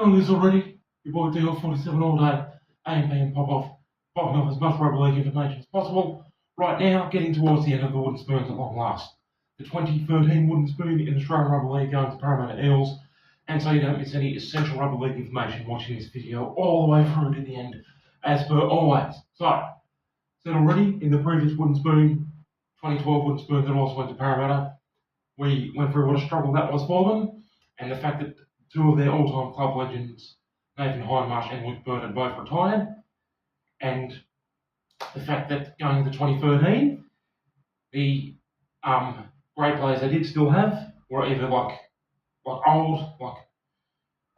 Doing this already. Your boy DL47 all day. AMP and pop off. Popping off as much rugby league information as possible. Right now, getting towards the end of the wooden spoons at long last. The 2013 wooden spoon in Australian Rugby League going to Parramatta Eels. And so you don't miss any essential rugby league information watching this video all the way through to the end, as per always. So, said already in the previous wooden spoon, 2012 wooden spoon that also went to Parramatta, we went through what a struggle that was for them, and the fact that two of their all-time club legends, Hindmarsh and Burt, had both retired, and the fact that going into 2013, the great players they did still have were either like old, like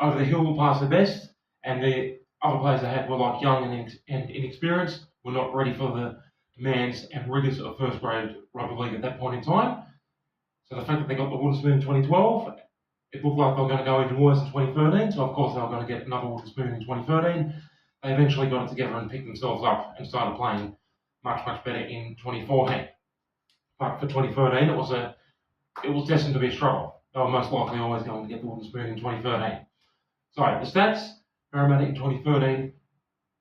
over the hill past their best, and the other players they had were like young and inexperienced, were not ready for the demands and rigors of first grade rugby league at that point in time. So the fact that they got the wooden spoon in 2012, it looked like they were going to go even worse in 2013, so of course they were going to get another wooden spoon in 2013. They eventually got it together and picked themselves up and started playing much better in 2014. But for 2013, it was destined to be a struggle. They were most likely always going to get the wooden spoon in 2013. So the stats: Parramatta in 2013,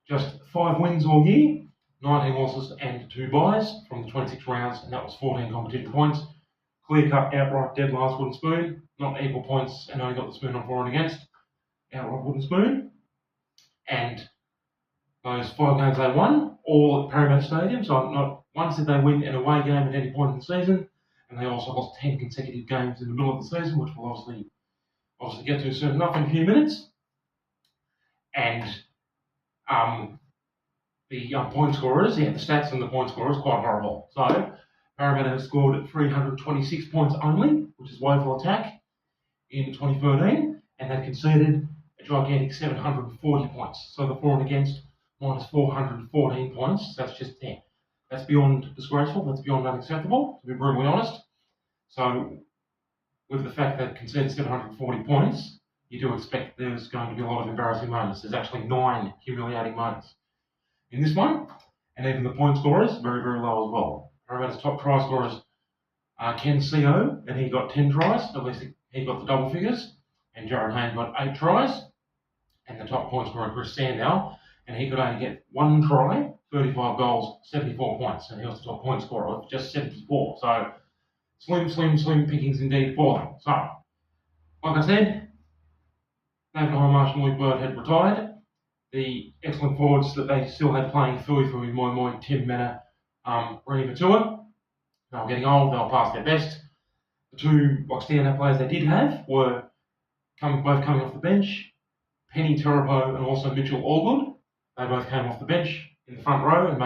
just 5 wins all year, 19 losses and 2 byes from the 26 rounds, and that was 14 competition points. Clear-cut, outright, dead last wooden spoon, not equal points, and only got the spoon on for and against. Outright wooden spoon. And those 5 games they won, all at Parramatta Stadium, so not once did they win an away game at any point in the season, and they also lost 10 consecutive games in the middle of the season, which we'll obviously get to soon enough in a few minutes. And the point scorers, the stats on the point scorers quite horrible. So Parramatta have scored 326 points only, which is woeful attack, in 2013, and they've conceded a gigantic 740 points. So the for and against minus 414 points, that's just 10. That's beyond disgraceful, that's beyond unacceptable, to be brutally honest. So with the fact that conceded 740 points, you do expect there's going to be a lot of embarrassing moments. There's actually 9 humiliating moments in this one, and even the point scorers, very low as well. Parramatta's top try scorers are Ken Co, and he got 10 tries, at least he got the double figures, and Jared Hayne got 8 tries, and the top point scorer Chris Sandow, and he could only get 1 try, 35 goals, 74 points, and he was the top point scorer with just 74. So slim pickings indeed for them. So, like I said, David Hindmarsh and Burt had retired. The excellent forwards that they still had playing Fui, Moi, Tim Mena, Reedy Matua, they were getting old, they were past their best. The 2 standout players they did have were both coming off the bench, Penny Terapo and also Mitchell Allgood. They both came off the bench in the front row and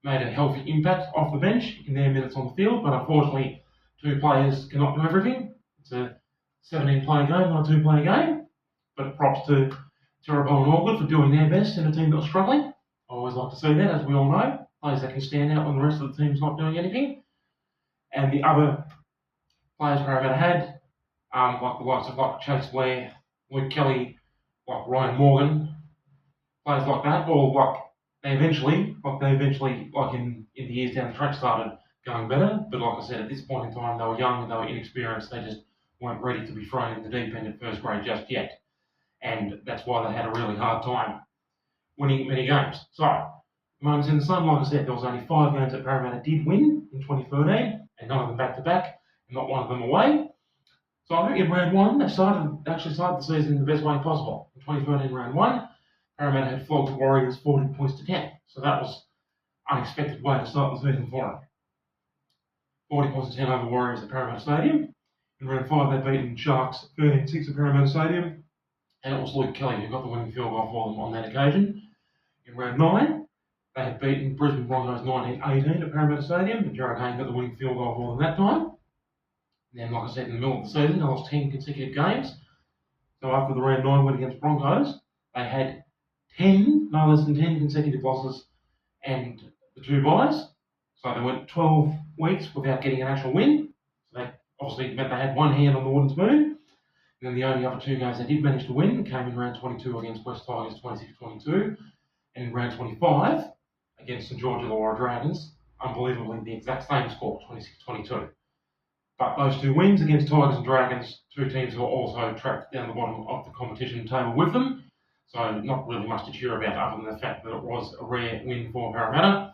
made a healthy impact off the bench in their minutes on the field, but unfortunately 2 players cannot do everything. It's a 17-player game, not a 2-player game, but props to Terapo and Allgood for doing their best in a team that was struggling. I always like to see that, as we all know, players that can stand out when the rest of the team's not doing anything. And the other players Parramatta had, like the likes of Chase Blair, Luke Kelly, like Ryan Morgan, players like that, or they eventually, in the years down the track, started going better. But like I said, at this point in time, they were young and they were inexperienced. They just weren't ready to be thrown in the deep end at first grade just yet. And that's why they had a really hard time winning many games. So, moments in the sun, like I said, there was only 5 games that Parramatta did win in 2013, and none of them back-to-back, and not one of them away. So in round 1, they actually started the season in the best way possible. In 2013 round 1, Parramatta had flogged the Warriors 40 points to 10. So that was an unexpected way to start the season for them. 40 points to 10 over Warriors at Parramatta Stadium. In round 5, they'd beaten Sharks 13-6 at Parramatta Stadium, and it was Luke Kelly who got the winning field goal for them on that occasion. In round 9, they had beaten Brisbane Broncos 19-18 at Parramatta Stadium, and Jared Hayne got the winning field goal for them that time. And then, like I said, in the middle of the season, they lost 10 consecutive games. So after the round 9 win against Broncos, they had no less than 10 consecutive losses and the 2 byes. So they went 12 weeks without getting an actual win. So that obviously meant they had one hand on the wooden spoon. And then the only other 2 games they did manage to win came in round 22 against West Tigers 26-22, and in round 25 against St George Illawarra Dragons, unbelievably the exact same score, 26-22. But those two wins against Tigers and Dragons, two teams who are also trapped down the bottom of the competition table with them. So not really much to cheer about other than the fact that it was a rare win for Parramatta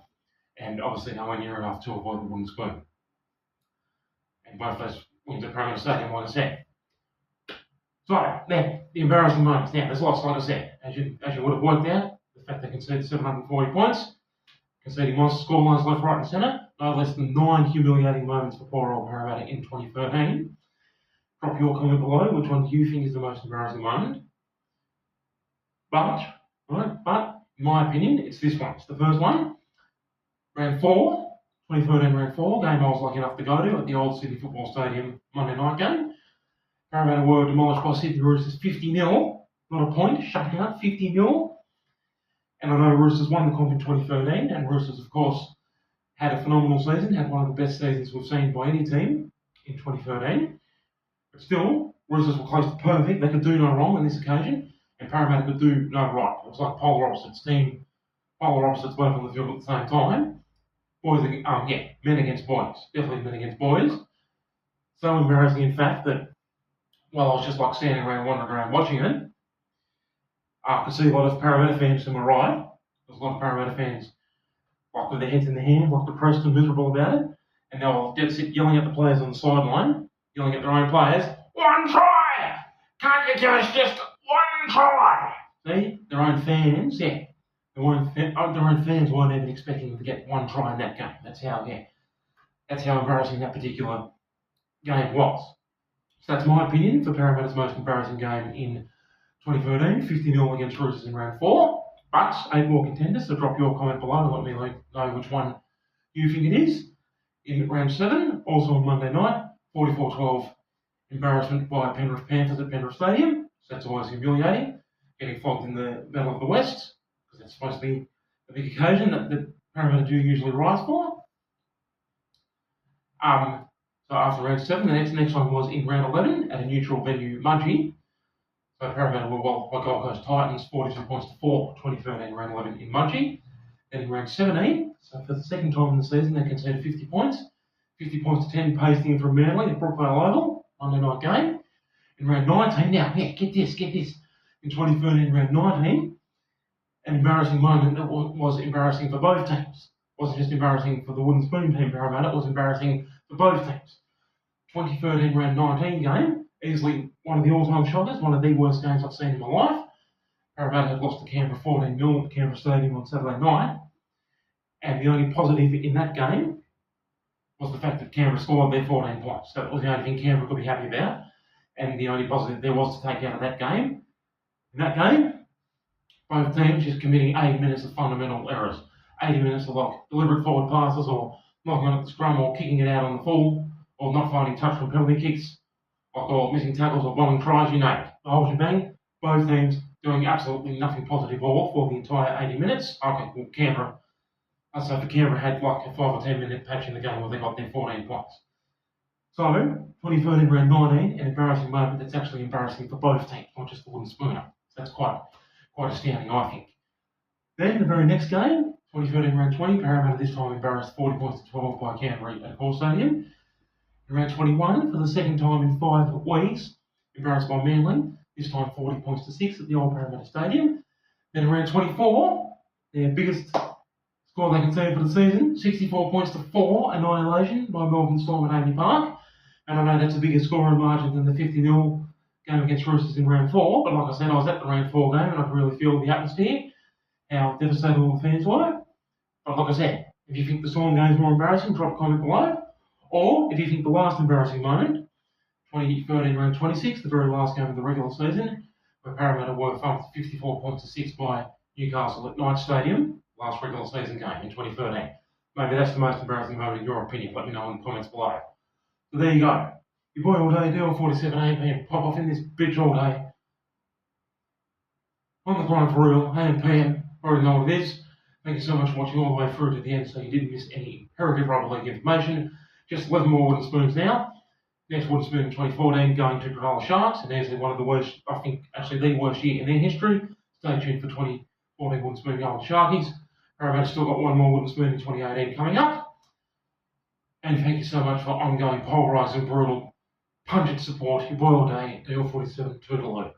and obviously nowhere near enough to avoid the wooden spoon. And both those wins at Parramatta Stadium, like I said. So, now, the embarrassing moments. Now, there's lots, like I said, as you would have worked out, the fact they conceded 740 points, conceding monster scorelines left, right and centre, no less than 9 humiliating moments for poor old Parramatta in 2013. Drop your comment below, which one do you think is the most embarrassing moment? But, in my opinion, it's this one. It's the first one. Round 4, 2013 round 4, game I was lucky enough to go to at the old Sydney Football Stadium Monday night game. Parramatta were demolished by Sydney Roosters 50-0, not a point, shutting up, 50-0. And I know Roosters won the comp in 2013, and Roosters, of course, had a phenomenal season, had one of the best seasons we've seen by any team in 2013. But still, Roosters were close to perfect. They could do no wrong on this occasion, and Parramatta could do no right. It was like polar opposites both on the field at the same time. Men against boys. Definitely men against boys. So embarrassing, in fact, that while I was just like standing around, wandering around watching it, I could see a lot of Parramatta fans to my right. There was a lot of Parramatta fans like with their heads in their hands, like depressed and miserable about it. And they were dead set yelling at the players on the sideline, yelling at their own players, "One try! Can't you give us just one try?" See? Their own fans, yeah. Their own fans weren't even expecting them to get one try in that game. That's how embarrassing that particular game was. So that's my opinion for Parramatta's most embarrassing game in 2013, 50-0 against Roosters in round 4. But 8 more contenders, so drop your comment below and let me know which one you think it is. In round 7, also on Monday night, 44-12 embarrassment by Penrith Panthers at Penrith Stadium. So that's always humiliating, getting flogged in the Battle of the West, because that's supposed to be a big occasion that Parramatta do usually rise for. So after round 7, the next one was in round 11 at a neutral venue, Mudgee. So Parramatta were walloped by Gold Coast Titans 42 points to 4, 2013 round 11 in Mudgee. Then in round 17, so for the second time in the season, they conceded 50 points. 50 points to 10, pasting in from Manly at Brookvale Oval, Monday night game. In round 19, get this. In 2013 round 19, an embarrassing moment that was embarrassing for both teams. It wasn't just embarrassing for the wooden spoon team Parramatta, it was embarrassing for both teams. 2013 round 19 game, easily one of the all-time shockers, one of the worst games I've seen in my life. Parramatta had lost to Canberra 14-0 at Canberra Stadium on Saturday night, and the only positive in that game was the fact that Canberra scored their 14 points. That was the only thing Canberra could be happy about, and the only positive there was to take out of that game. In that game, both teams just committing 80 minutes of fundamental errors. 80 minutes of like deliberate forward passes, or knocking on at the scrum, or kicking it out on the full, or not finding touch from penalty kicks, or missing tackles, or bombing tries, you name it. The whole shebang, both teams doing absolutely nothing positive at all for the entire 80 minutes. Okay, well, Canberra, I'd say for Canberra had like a 5 or 10 minute patch in the game where they got their 14 points. So, 2013 round 19, an embarrassing moment that's actually embarrassing for both teams, not just the wooden spooner. So that's quite astounding, I think. Then the very next game, 2013 round 20, Parramatta this time embarrassed 40 points to 12 by Canterbury at Hall Stadium. In round 21, for the second time in 5 weeks, embarrassed by Manly, this time 40 points to 6 at the old Parramatta Stadium. Then in round 24, their biggest score they conceded for the season, 64 points to 4, annihilation by Melbourne Storm at Amy Park. And I know that's a bigger scoring margin than the 50-0 game against Roosters in round 4, but like I said, I was at the round 4 game and I could really feel the atmosphere, how devastated all the fans were. But like I said, if you think the Storm game is more embarrassing, drop a comment below. Or if you think the last embarrassing moment, 2013 round 26, the very last game of the regular season, where Parramatta were thumped 54 points to 6 by Newcastle at Knight Stadium, last regular season game in 2013. Maybe that's the most embarrassing moment in your opinion. Let me know in the comments below. So there you go. Your boy all day, deal 47 AM, pop off in this bitch all day. On the grind for real, AM, PM, already know what it is. Thank you so much for watching all the way through to the end so you didn't miss any imperative rugby league information. Just 11 more wooden spoons now. Next wooden spoon in 2014 going to Cronulla Sharks, and there's one of the worst, I think actually the worst year in their history. Stay tuned for 2014 wooden spoon going to Sharkies. Parramatta still got one more wooden spoon in 2018 coming up. And thank you so much for ongoing polarising, brutal, pungent support. Your boy all day, DL47, toodaloo.